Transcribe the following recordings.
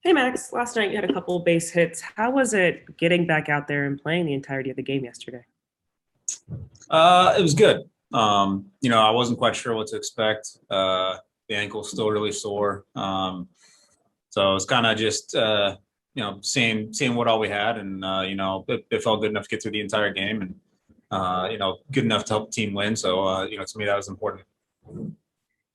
Hey Max, last night you had a couple base hits. How was it getting back out there and playing the entirety of the game yesterday? It was good. I wasn't quite sure what to expect. The ankle's still really sore. So it's kind of just seeing what all we had, and it felt good enough to get through the entire game, and good enough to help the team win. So to me that was important.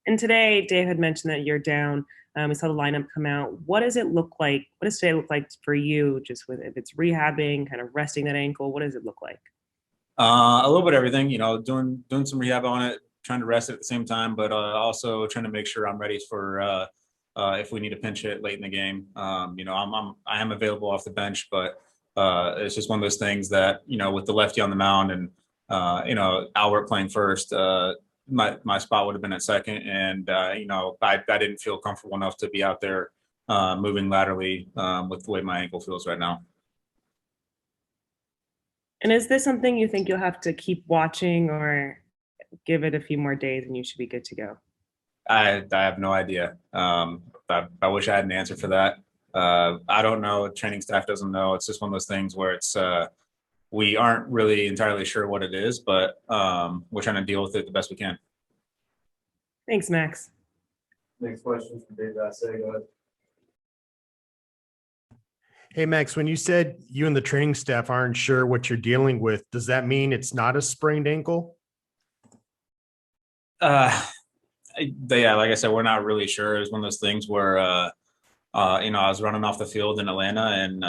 And today, Dave had mentioned that you're down. We saw the lineup come out. What does it look like? What does today look like for you? Just with if it's rehabbing, kind of resting that ankle. What does it look like? A little bit of everything. Doing some rehab on it, trying to rest it at the same time, but also trying to make sure I'm ready for if we need to pinch hit late in the game. I am available off the bench, but it's just one of those things that with the lefty on the mound and Albert playing first, my spot would have been at second, and I didn't feel comfortable enough to be out there moving laterally with the way my ankle feels right now. And is this something you think you'll have to keep watching, or give it a few more days and you should be good to go? I have no idea. I wish I had an answer for that. I don't know. Training staff doesn't know. It's just one of those things where it's we aren't really entirely sure what it is, but we're trying to deal with it the best we can. Thanks, Max. Next question from Dave Vassegg. Go ahead. Hey, Max, when you said you and the training staff aren't sure what you're dealing with, does that mean it's not a sprained ankle? Yeah, like I said, we're not really sure. It was one of those things where, I was running off the field in Atlanta, and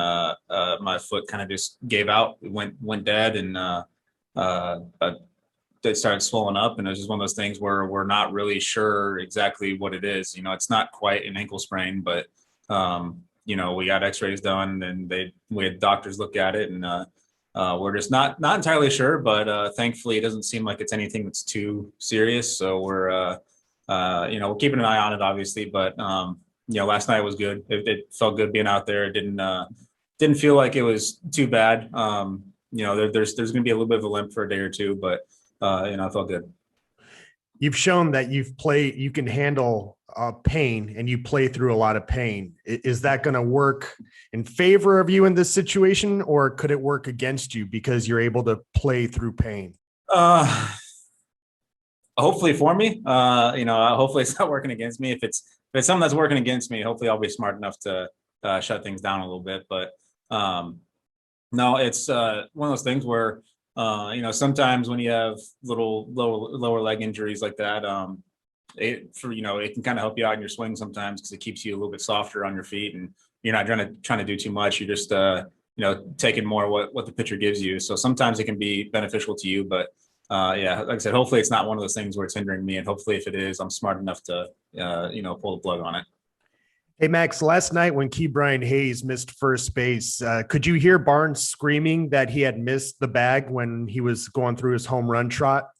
my foot kind of just gave out, it went dead, and it started swelling up. And it was just one of those things where we're not really sure exactly what it is. It's not quite an ankle sprain, but we got X-rays done, and we had doctors look at it, and we're just not entirely sure. But thankfully, it doesn't seem like it's anything that's too serious. So we're keeping an eye on it, obviously. But last night was good. It felt good being out there. It didn't feel like it was too bad. There's going to be a little bit of a limp for a day or two, but it felt good. You've shown that you can handle pain, and you play through a lot of pain. Is that going to work in favor of you in this situation, or could it work against you because you're able to play through pain? Hopefully for me, hopefully it's not working against me. If it's something that's working against me, hopefully I'll be smart enough to shut things down a little bit. But no, it's one of those things where sometimes when you have little lower leg injuries like that, it can kind of help you out in your swing sometimes, because it keeps you a little bit softer on your feet, and you're not trying to do too much. You're just taking more what the pitcher gives you. So sometimes it can be beneficial to you, but yeah, like I said, hopefully it's not one of those things where it's hindering me, and hopefully if it is, I'm smart enough to pull the plug on it. Hey, Max, last night when Ke'Bryan Hayes missed first base, could you hear Barnes screaming that he had missed the bag when he was going through his home run trot?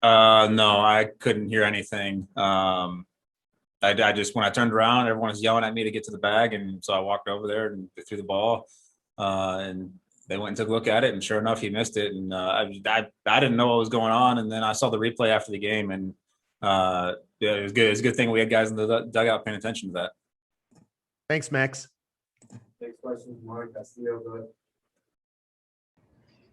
No, I couldn't hear anything. I just, when I turned around, everyone was yelling at me to get to the bag, and so I walked over there and threw the ball, and they went and took a look at it, and sure enough, he missed it. And I didn't know what was going on, and then I saw the replay after the game, and yeah, it was good. It's a good thing we had guys in the dugout paying attention to that. Thanks, Max. Next question from Mark Castillo. Go ahead.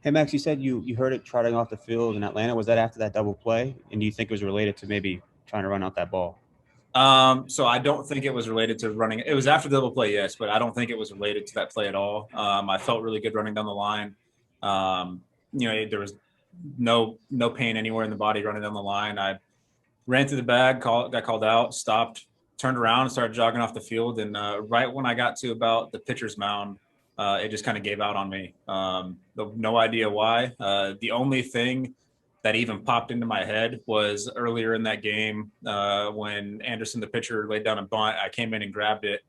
Hey, Max, you said you heard it trotting off the field in Atlanta. Was that after that double play? And do you think it was related to maybe trying to run out that ball? So I don't think it was related to running. It was after the double play, yes, but I don't think it was related to that play at all. I felt really good running down the line. There was no pain anywhere in the body running down the line. I ran through the bag, got called out, stopped, turned around, and started jogging off the field. And right when I got to about the pitcher's mound, it just kind of gave out on me. No idea why. The only thing that even popped into my head was earlier in that game when Anderson, the pitcher, laid down a bunt. I came in and grabbed it.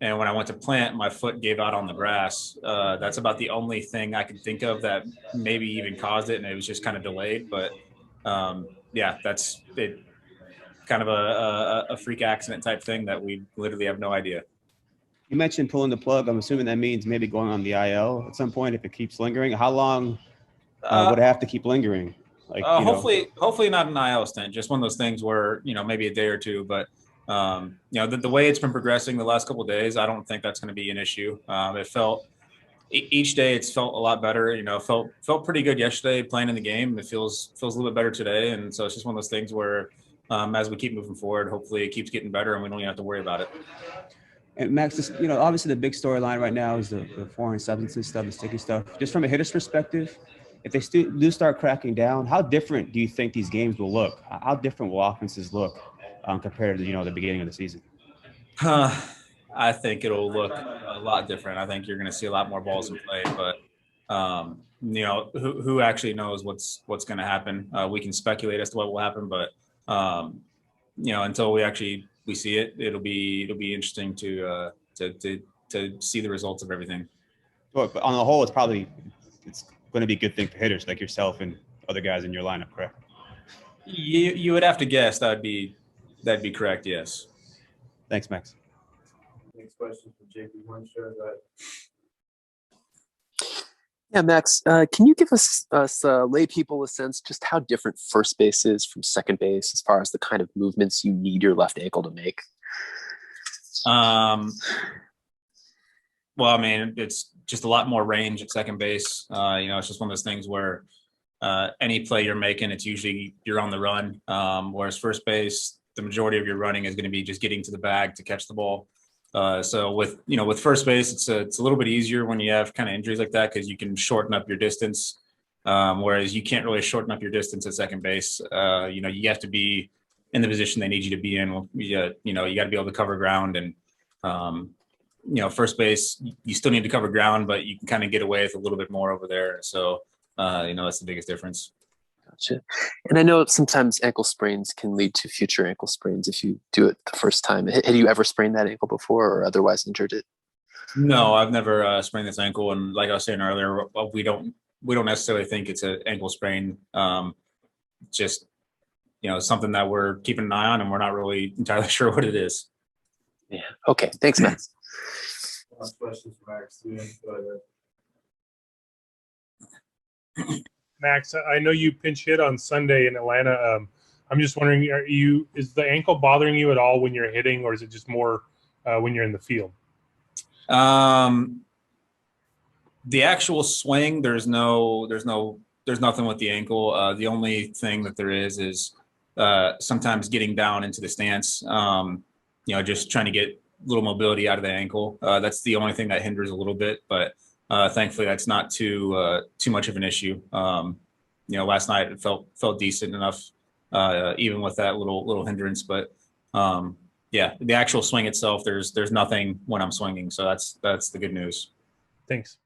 And when I went to plant, my foot gave out on the grass. That's about the only thing I could think of that maybe even caused it, and it was just kind of delayed. But yeah, that's it. Kind of a freak accident type thing that we literally have no idea. You mentioned pulling the plug. I'm assuming that means maybe going on the IL at some point if it keeps lingering. How long would it have to keep lingering? Hopefully not an IL stint. Just one of those things where maybe a day or two. But The way it's been progressing the last couple of days, I don't think that's going to be an issue. It felt each day it's felt a lot better. Felt pretty good yesterday playing in the game. It feels a little bit better today, and so it's just one of those things where as we keep moving forward, hopefully it keeps getting better, and we don't even have to worry about it. And Max, just, obviously the big storyline right now is the foreign substances stuff, the sticky stuff. Just from a hitter's perspective, if they do start cracking down, how different do you think these games will look? How different will offenses look compared to the beginning of the season? I think it'll look a lot different. I think you're going to see a lot more balls in play, but who actually knows what's going to happen? We can speculate as to what will happen, but until we see it, it'll be interesting to see the results of everything. But on the whole, it's going to be a good thing for hitters like yourself and other guys in your lineup, correct? You would have to guess that'd be correct. Yes. Thanks, Max. Next question from JP Muncher. Yeah, Max, can you give us lay people a sense just how different first base is from second base as far as the kind of movements you need your left ankle to make? Well, I mean, it's just a lot more range at second base. It's just one of those things where any play you're making, it's usually you're on the run. Whereas first base, the majority of your running is going to be just getting to the bag to catch the ball. So with first base, it's a little bit easier when you have kind of injuries like that because you can shorten up your distance. Whereas you can't really shorten up your distance at second base. You have to be in the position they need you to be in. You got to be able to cover ground, and first base, you still need to cover ground, but you can kind of get away with a little bit more over there. So that's the biggest difference. Gotcha. And I know sometimes ankle sprains can lead to future ankle sprains if you do it the first time. Had you ever sprained that ankle before or otherwise injured it? No, I've never sprained this ankle. And like I was saying earlier, we don't necessarily think it's an ankle sprain. Just, something that we're keeping an eye on, and we're not really entirely sure what it is. Yeah. Okay. Thanks, Max. Last question from Max. Max, I know you pinch hit on Sunday in Atlanta. I'm just wondering, is the ankle bothering you at all when you're hitting, or is it just more when you're in the field? The actual swing, there's nothing with the ankle. The only thing that there is sometimes getting down into the stance. Just trying to get a little mobility out of the ankle. That's the only thing that hinders a little bit, but thankfully that's not too much of an issue. Last night it felt decent enough, even with that little hindrance. But the actual swing itself, there's nothing when I'm swinging, so that's the good news. Thanks.